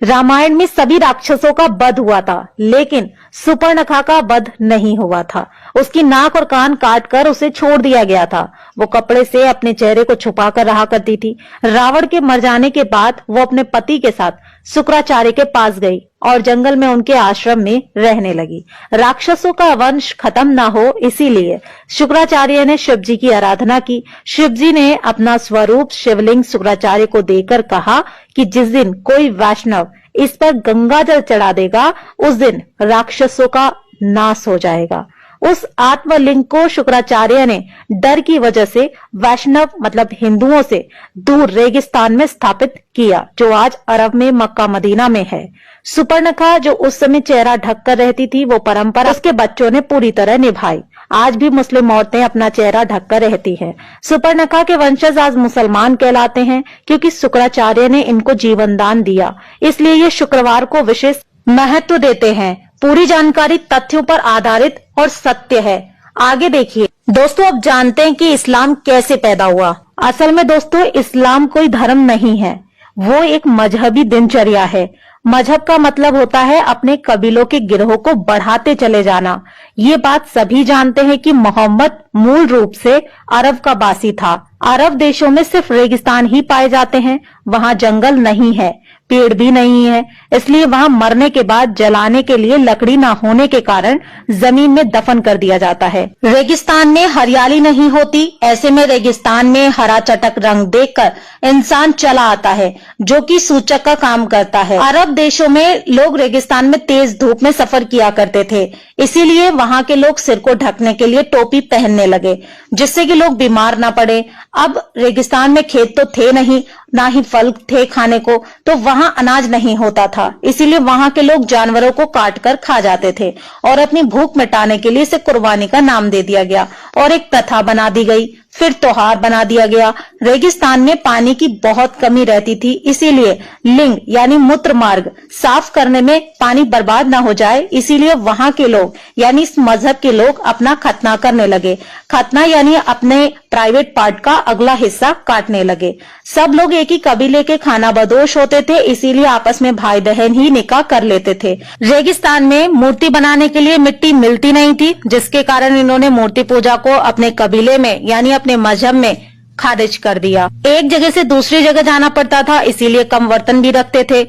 रामायण में सभी राक्षसों का वध हुआ था, लेकिन सुपर्णखा का वध नहीं हुआ था। उसकी नाक और कान काटकर उसे छोड़ दिया गया था। वो कपड़े से अपने चेहरे को छुपाकर रहा करती थी। रावण के मर जाने के बाद वो अपने पति के साथ शुक्राचार्य के पास गई और जंगल में उनके आश्रम में रहने लगी। राक्षसों का वंश खत्म ना हो, इसीलिए शुक्राचार्य ने शिव जी की आराधना की। शिव जी ने अपना स्वरूप शिवलिंग शुक्राचार्य को देकर कहा कि जिस दिन कोई वैष्णव इस पर गंगा जल चढ़ा देगा, उस दिन राक्षसों का नाश हो जाएगा। उस आत्मलिंग को शुक्राचार्य ने डर की वजह से वैष्णव मतलब हिंदुओं से दूर रेगिस्तान में स्थापित किया, जो आज अरब में मक्का मदीना में है। सुपर्णखा जो उस समय चेहरा ढककर रहती थी, वो परंपरा उसके बच्चों ने पूरी तरह निभाई। आज भी मुस्लिम औरतें अपना चेहरा ढककर रहती हैं। सुपर्णखा के वंशज आज मुसलमान कहलाते हैं, क्योंकि शुक्राचार्य ने इनको जीवन दान दिया। इसलिए ये शुक्रवार को विशेष महत्व देते हैं। पूरी जानकारी तथ्यों पर आधारित और सत्य है। आगे देखिए दोस्तों, अब जानते हैं कि इस्लाम कैसे पैदा हुआ। असल में दोस्तों, इस्लाम कोई धर्म नहीं है, वो एक मजहबी दिनचर्या है। मजहब का मतलब होता है अपने कबीलों के गिरोह को बढ़ाते चले जाना। ये बात सभी जानते हैं कि मोहम्मद मूल रूप से अरब का बासी था। अरब देशों में सिर्फ रेगिस्तान ही पाए जाते हैं, वहां जंगल नहीं है, पेड़ भी नहीं है, इसलिए वहां मरने के बाद जलाने के लिए लकड़ी ना होने के कारण जमीन में दफन कर दिया जाता है। रेगिस्तान में हरियाली नहीं होती, ऐसे में रेगिस्तान में हरा चटक रंग देखकर इंसान चला आता है, जो कि सूचक का काम करता है। अरब देशों में लोग रेगिस्तान में तेज धूप में सफर किया करते थे, इसीलिए वहां के लोग सिर को ढकने के लिए टोपी पहनने लगे, जिससे कि लोग बीमार ना पड़े। अब रेगिस्तान में खेत तो थे नहीं, ना ही फल थे खाने को, तो वहां अनाज नहीं होता था, इसीलिए वहां के लोग जानवरों को काट कर खा जाते थे और अपनी भूख मिटाने के लिए इसे कुर्बानी का नाम दे दिया गया और एक प्रथा बना दी गई। फिर त्योहार बना दिया गया। रेगिस्तान में पानी की बहुत कमी रहती थी, इसीलिए लिंग यानी मूत्र मार्ग साफ करने में पानी बर्बाद ना हो जाए, इसीलिए वहां के लोग यानी इस मजहब के लोग अपना खतना करने लगे। खतना यानी अपने प्राइवेट पार्ट का अगला हिस्सा काटने लगे। सब लोग एक ही कबीले के खाना बदोश होते थे, इसीलिए आपस में भाई बहन ही निकाह कर लेते थे। रेगिस्तान में मूर्ति बनाने के लिए मिट्टी मिलती नहीं थी, जिसके कारण इन्होंने मूर्ति पूजा को अपने कबीले में यानी अपने मजहब में खारिज कर दिया। एक जगह से दूसरी जगह जाना पड़ता था, इसीलिए कम बर्तन भी रखते थे।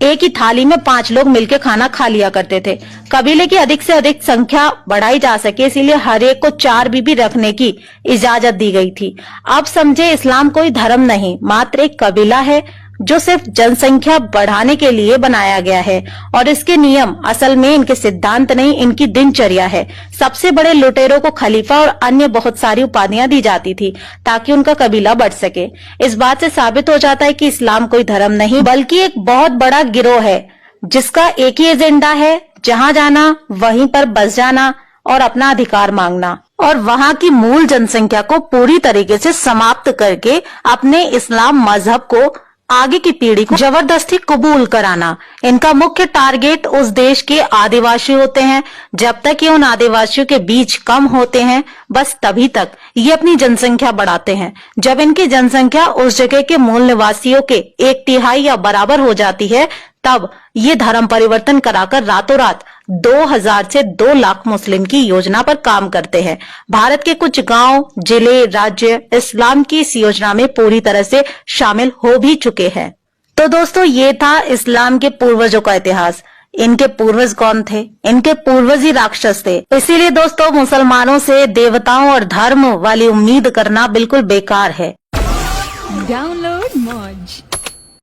एक ही थाली में 5 लोग मिलकर खाना खा लिया करते थे। कबीले की अधिक से अधिक संख्या बढ़ाई जा सके, इसीलिए हर एक को 4 बीबी रखने की इजाजत दी गई थी। अब समझे, इस्लाम कोई धर्म नहीं, मात्र एक कबीला है जो सिर्फ जनसंख्या बढ़ाने के लिए बनाया गया है। और इसके नियम असल में इनके सिद्धांत नहीं, इनकी दिनचर्या है। सबसे बड़े लुटेरों को खलीफा और अन्य बहुत सारी उपाधियां दी जाती थी ताकि उनका कबीला बढ़ सके। इस बात से साबित हो जाता है कि इस्लाम कोई धर्म नहीं बल्कि एक बहुत बड़ा गिरोह है, जिसका एक ही एजेंडा है, जहां जाना वहीं पर बस जाना और अपना अधिकार मांगना और वहां की मूल जनसंख्या को पूरी तरीके से समाप्त करके अपने इस्लाम मजहब को आगे की पीढ़ी को जबरदस्ती कबूल कराना। इनका मुख्य टारगेट उस देश के आदिवासी होते हैं। जब तक ये उन आदिवासियों के बीच कम होते हैं, बस तभी तक ये अपनी जनसंख्या बढ़ाते हैं। जब इनकी जनसंख्या उस जगह के मूल निवासियों के 1/3 या बराबर हो जाती है, तब ये धर्म परिवर्तन कराकर रातों रात 2000 से 2 लाख मुस्लिम की योजना पर काम करते हैं। भारत के कुछ गांव, जिले, राज्य इस्लाम की इस योजना में पूरी तरह से शामिल हो भी चुके हैं। तो दोस्तों, ये था इस्लाम के पूर्वजों का इतिहास। इनके पूर्वज कौन थे? इनके पूर्वज ही राक्षस थे। इसीलिए दोस्तों, मुसलमानों से देवताओं और धर्म वाली उम्मीद करना बिल्कुल बेकार है। डाउनलोड मौज।